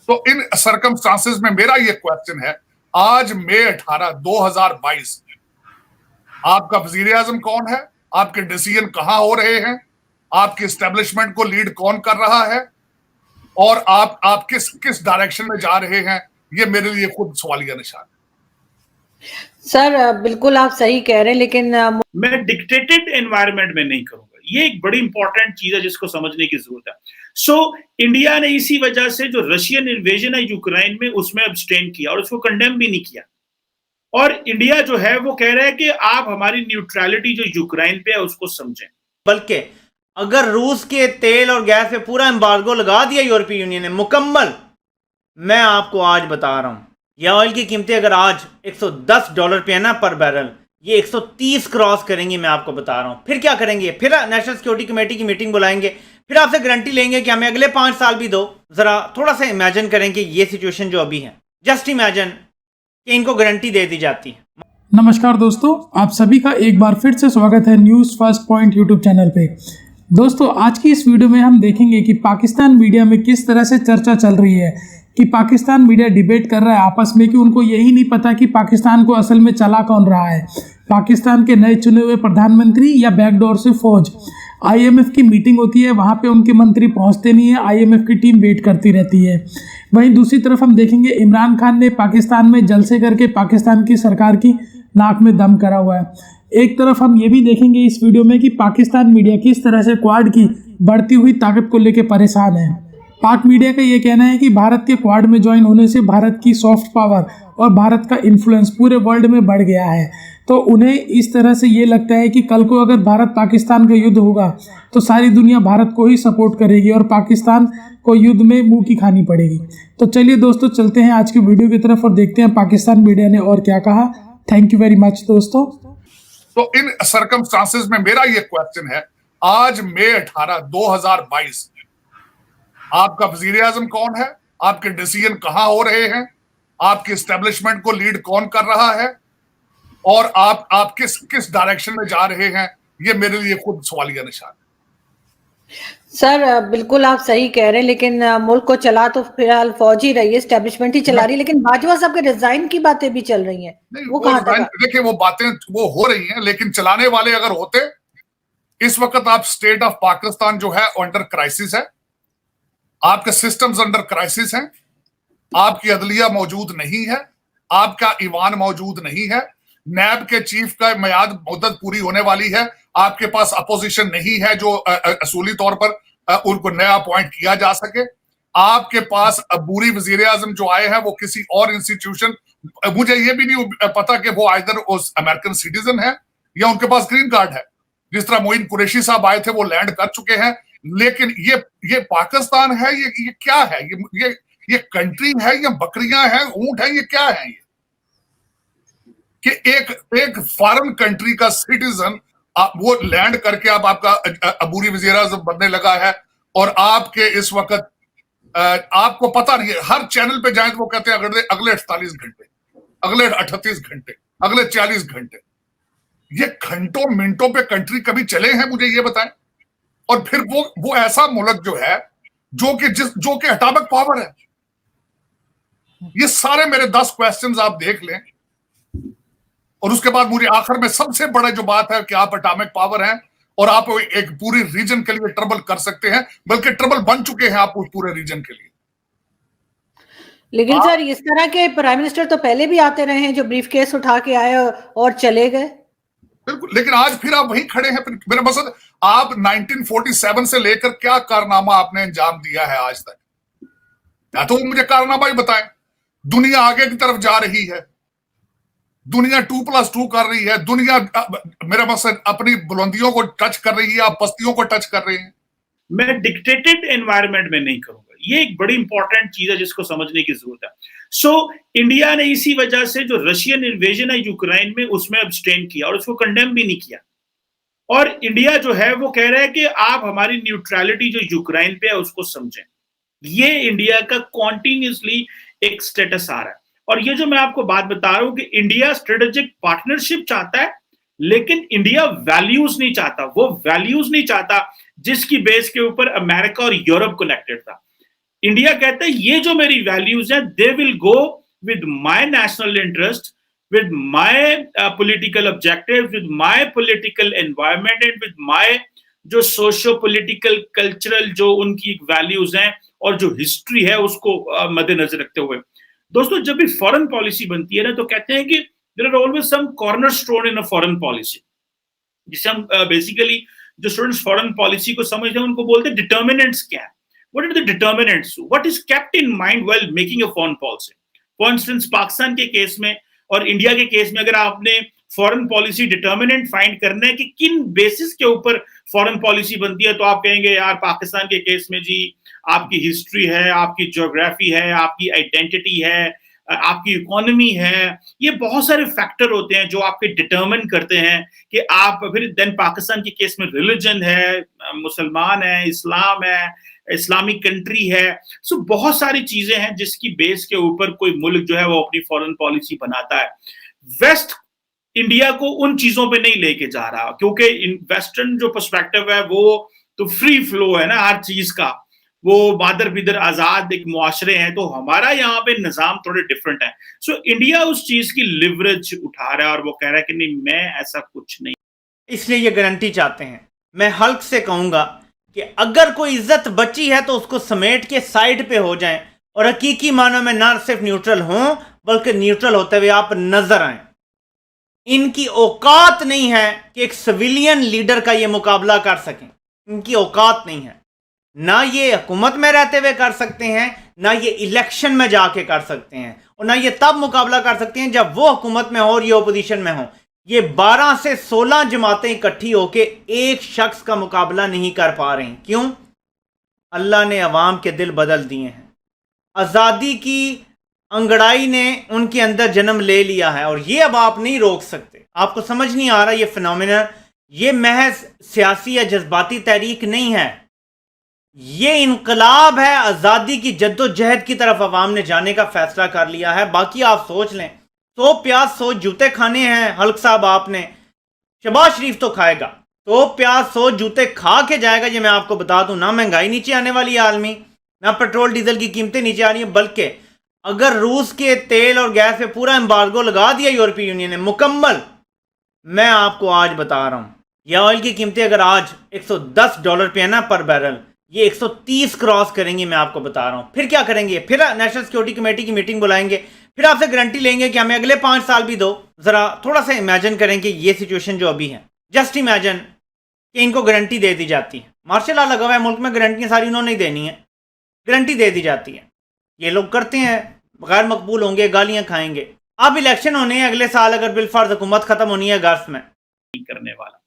तो इन सर्कमस्टांसेस में मेरा ये क्वेश्चन है, आज मई 18, 2022, आपका वजीर आजम कौन है? आपके डिसीजन कहां हो रहे हैं? आपके एस्टेब्लिशमेंट को लीड कौन कर रहा है? और आप किस डायरेक्शन में जा रहे हैं? ये मेरे लिए खुद सवालिया निशान है। सर बिल्कुल आप सही कह रहे हैं, लेकिन मैं डिक्टेटेड एनवायरनमेंट में नहीं करूंगा। ये एक बड़ी इंपॉर्टेंट चीज है जिसको समझने की जरूरत है। सो इंडिया ने इसी वजह से जो रशियन इन्वेजन है यूक्रेन में, उसमें अब्सटेन किया और उसको कंडेम भी नहीं किया। और इंडिया जो है वो कह रहा है कि आप हमारी न्यूट्रलिटी जो यूक्रेन पे है उसको समझें। बल्कि अगर रूस के तेल और गैस पे पूरा एम्बार्गो लगा दिया यूरोपीय यूनियन ने मुकम्मल, मैं आपको आज बता रहा हूं, ये ऑयल की कीमतें अगर आज $110 पे है ना पर बैरल, ये 130 क्रॉस करेंगी। मैं आपको बता रहा हूं। फिर क्या करेंगे? फिर नेशनल सिक्योरिटी कमेटी की मीटिंग बुलाएंगे, फिर आपसे गारंटी लेंगे कि हमें अगले 5 साल भी दो। जरा थोड़ा सा इमेजिन करें कि ये सिचुएशन जो अभी है, जस्ट इमेजिन कि इनको गारंटी दे दी जाती है। नमस्कार दोस्तों, आप सभी का एक बार फिर से स्वागत है news first point YouTube channel पे। दोस्तों, आज की इस वीडियो में हम देखेंगे कि पाकिस्तान मीडिया में किस तरह से चर्चा चल रही है कि पाकिस्तान मीडिया डिबेट कर रहा है आपस में कि उनको यही नहीं पता कि पाकिस्तान को असल में चला कौन रहा है, पाकिस्तान के नए चुने हुए प्रधानमंत्री या बैकडोर से फौज। आईएमएफ की मीटिंग होती है, वहाँ पे उनके मंत्री पहुँचते नहीं है, आईएमएफ की टीम वेट करती रहती है। वहीं दूसरी तरफ हम देखेंगे इमरान खान ने पाकिस्तान में जलसे करके पाकिस्तान की सरकार की नाक में दम करा हुआ है। एक तरफ हम ये भी देखेंगे इस वीडियो में कि पाकिस्तान मीडिया किस तरह से क्वाड की बढ़ती हुई ताकत को लेकर परेशान है। पाक मीडिया का ये कहना है कि भारत के क्वाड में ज्वाइन होने से भारत की सॉफ्ट पावर और भारत का इन्फ्लुएंस पूरे वर्ल्ड में बढ़ गया है। तो उन्हें इस तरह से ये लगता है कि कल को अगर भारत पाकिस्तान का युद्ध होगा तो सारी दुनिया भारत को ही सपोर्ट करेगी और पाकिस्तान को युद्ध में मुंह की खानी पड़ेगी। तो चलिए दोस्तों, चलते हैं आज की वीडियो की तरफ और देखते हैं पाकिस्तान मीडिया ने और क्या कहा। थैंक यू वेरी मच दोस्तों। तो इन सर्कमस्टांसेस में मेरा ये क्वेश्चन है, आज मई 18, 2022, आपका वजीर आजम कौन है? आपके डिसीजन कहां हो रहे हैं? आपके एस्टेब्लिशमेंट को लीड कौन कर रहा है? और आप किस डायरेक्शन में जा रहे हैं? ये मेरे लिए खुद सवालिया निशान है। सर बिल्कुल आप सही कह रहे हैं, लेकिन मुल्क को चला तो फिलहाल फौज ही रही है, एस्टेब्लिशमेंट ही चला रही है, लेकिन बाजवा साहब के रिजाइन की बातें भी चल रही हैं। वो कहां तक? देखिए, वो बातें वो हो रही हैं, लेकिन चलाने वाले अगर होते, इस वक्त आप स्टेट ऑफ पाकिस्तान जो है अंडर क्राइसिस है, आपके सिस्टम्स अंडर क्राइसिस हैं, आपकी अदलिया मौजूद नहीं है, आपका ईवान मौजूद नहीं है, नैब के चीफ का मियाद मुद्दत पूरी होने वाली है, आपके पास अपोजिशन नहीं है जो असूली तौर पर उनको नया अपॉइंट किया जा सके, आपके पास अबूरी वजीर आजम जो आए हैं वो किसी और इंस्टीट्यूशन, मुझे ये भी नहीं पता कि वो आइदर उस अमेरिकन सिटीजन है या उनके पास ग्रीन कार्ड है। जिस तरह मोइन कुरैशी साहब आए थे वो लैंड कर चुके हैं, लेकिन ये पाकिस्तान है, ये क्या है? ये कंट्री है या बकरियां हैं, ऊंट है, ये क्या है? ये कि एक फॉरेन कंट्री का सिटीजन वो लैंड करके अब आपका अबूरी वजीर आज़म बनने लगा है और आपके इस वक्त आपको पता नहीं है, हर चैनल पे जाए तो वो कहते हैं अगले 48 घंटे, अगले 38 घंटे, अगले 40 घंटे। ये घंटों मिनटों पे कंट्री कभी चले हैं? मुझे ये बताएं। और फिर वो ऐसा मुल्क जो है जो कि एटॉमिक पावर है। ये सारे मेरे 10 क्वेश्चंस आप देख लें और उसके बाद मुझे आखिर में सबसे बड़ा जो बात है कि आप एटॉमिक पावर हैं और आप एक पूरी रीजन के लिए ट्रबल कर सकते हैं, बल्कि ट्रबल बन चुके हैं आप उस पूरे रीजन के लिए। लेकिन सर इस तरह के प्राइम मिनिस्टर तो पहले भी आते रहे हैं जो ब्रीफ केस उठा के आए और चले गए। बिल्कुल, लेकिन आज फिर आप वहीं खड़े हैं। मेरा मकसद, आप 1947 से लेकर क्या कारनामा आपने अंजाम दिया है आज तक? या तो मुझे कारनामा ही बताएं। दुनिया आगे की तरफ जा रही है, दुनिया 2+2 कर रही है, दुनिया मेरा मकसद अपनी बुलंदियों को टच कर रही है, आप पस्तियों को टच कर रहे हैं। मैं डिक्टेटेड एनवायरनमेंट में नहीं करूंगा। ये एक बड़ी इंपॉर्टेंट चीज है जिसको समझने की जरूरत है। सो इंडिया ने इसी वजह से जो रशियन इन्वेजन है यूक्रेन में, उसमें अब्सटेन किया और उसको कंडेम भी नहीं किया। और इंडिया जो है वो कह रहा है कि आप हमारी न्यूट्रलिटी जो यूक्रेन पे है उसको समझें। ये इंडिया का कॉन्टिन्यूसली एक स्टेटस आ रहा है। और ये जो मैं आपको बात बता रहा हूं कि इंडिया स्ट्रेटेजिक पार्टनरशिप चाहता है, लेकिन इंडिया वैल्यूज नहीं चाहता। वो वैल्यूज नहीं चाहता जिसकी बेस के ऊपर अमेरिका और यूरोप कनेक्टेड था। इंडिया कहता है ये जो मेरी वैल्यूज हैं they will go with my national interest, with my political objectives, with my political environment and with my जो सोशो पोलिटिकल कल्चरल जो उनकी वैल्यूज हैं और जो हिस्ट्री है उसको मद्देनजर रखते हुए। दोस्तों जब भी फॉरेन पॉलिसी बनती है ना तो कहते हैं कि there are always some cornerstone in a foreign policy, जिसे हम बेसिकली जो स्टूडेंट्स फॉरेन पॉलिसी को समझते हैं उनको बोलते हैं डिटर्मिनेंट्स क्या है। What are the determinants, what is kept in mind while making a foreign policy. For instance Pakistan के केस में और इंडिया के केस में अगर आपने फॉरेन पॉलिसी डिटर्मिनेंट फाइंड करना है कि किन बेसिस के ऊपर फॉरेन पॉलिसी बनती है, तो आप कहेंगे यार पाकिस्तान के केस में जी आपकी हिस्ट्री है, आपकी ज्योग्राफी है, आपकी आइडेंटिटी है, आपकी इकोनॉमी है, ये बहुत सारे फैक्टर होते हैं जो आपके डिटर्मिन करते हैं कि आप फिर देन पाकिस्तान के केस में रिलीजन है, मुसलमान है, इस्लाम है, इस्लामिक कंट्री है। सो बहुत सारी चीजें हैं जिसकी बेस के ऊपर कोई मुल्क जो है वो अपनी फॉरेन पॉलिसी बनाता है। वेस्ट इंडिया को उन चीजों पे नहीं लेके जा रहा क्योंकि वेस्टर्न जो पर्सपेक्टिव है वो तो फ्री फ्लो है ना हर चीज का, वो मादर बिदर आजाद एक मुआशरे हैं, तो हमारा यहाँ पे निजाम थोड़े डिफरेंट है। सो इंडिया उस चीज की लिवरेज उठा रहा है और वो कह रहा है कि नहीं मैं ऐसा कुछ नहीं, इसलिए ये गारंटी चाहते हैं। मैं हल्क से कहूंगा कि अगर कोई इज्जत बची है तो उसको समेट के साइड पे हो जाएं और हकीकी मानों में ना सिर्फ न्यूट्रल हों बल्कि न्यूट्रल होते हुए आप नजर आए। इनकी औकात नहीं है कि एक सिविलियन लीडर का ये मुकाबला कर सकें, इनकी औकात नहीं है। ना ये हुकूमत में रहते हुए कर सकते हैं, ना ये इलेक्शन में जाके कर सकते हैं, और ना ये तब मुकाबला कर सकते हैं जब वो हुकूमत में हो और ये ओपोजिशन में हो। ये 12 से 16 जमातें इकट्ठी होके एक शख्स का मुकाबला नहीं कर पा रही। क्यों? अल्लाह ने अवाम के दिल बदल दिए हैं। आज़ादी की अंगड़ाई ने उनके अंदर जन्म ले लिया है और ये अब आप नहीं रोक सकते। आपको समझ नहीं आ रहा ये फिनोमिना, ये महज सियासी या जज्बाती तहरीक नहीं है, ये इनकलाब है। आज़ादी की जद्दोजहद की तरफ अवाम ने जाने का फैसला कर लिया है। बाकी आप सोच लें, 100 प्याज 100 जूते खाने हैं हल्क साहब आपने, शहबाज शरीफ तो खाएगा, 100 प्याज 100 जूते खा के जाएगा। ये मैं आपको बता दूं, ना महंगाई नीचे आने वाली है आलमी, ना पेट्रोल डीजल की कीमतें नीचे आ रही हैं, बल्कि अगर रूस के तेल और गैस पे पूरा एम्बार्गो लगा दिया यूरोपीय यूनियन ने मुकम्मल, मैं आपको आज बता रहा हूं ये ऑयल की कीमतें अगर आज $110 पे है ना पर बैरल, ये 130 क्रॉस करेंगी। मैं आपको बता रहा हूं। फिर क्या करेंगे? फिर नेशनल सिक्योरिटी कमेटी की मीटिंग बुलाएंगे, फिर आपसे गारंटी लेंगे कि हमें अगले 5 साल भी दो। जरा थोड़ा सा इमेजिन करें कि ये सिचुएशन जो अभी है, जस्ट इमेजिन कि इनको गारंटी दे दी जाती है। मार्शल लॉ लगा हुआ है मुल्क में, गारंटियां सारी उन्होंने ही देनी है, गारंटी दे दी जाती है। ये लोग करते हैं, गैर मकबूल होंगे, गालियां खाएंगे। अब इलेक्शन होने हैं अगले साल, अगर बिलफर्ज हुकूमत खत्म होनी है अगस्त में, करने वाला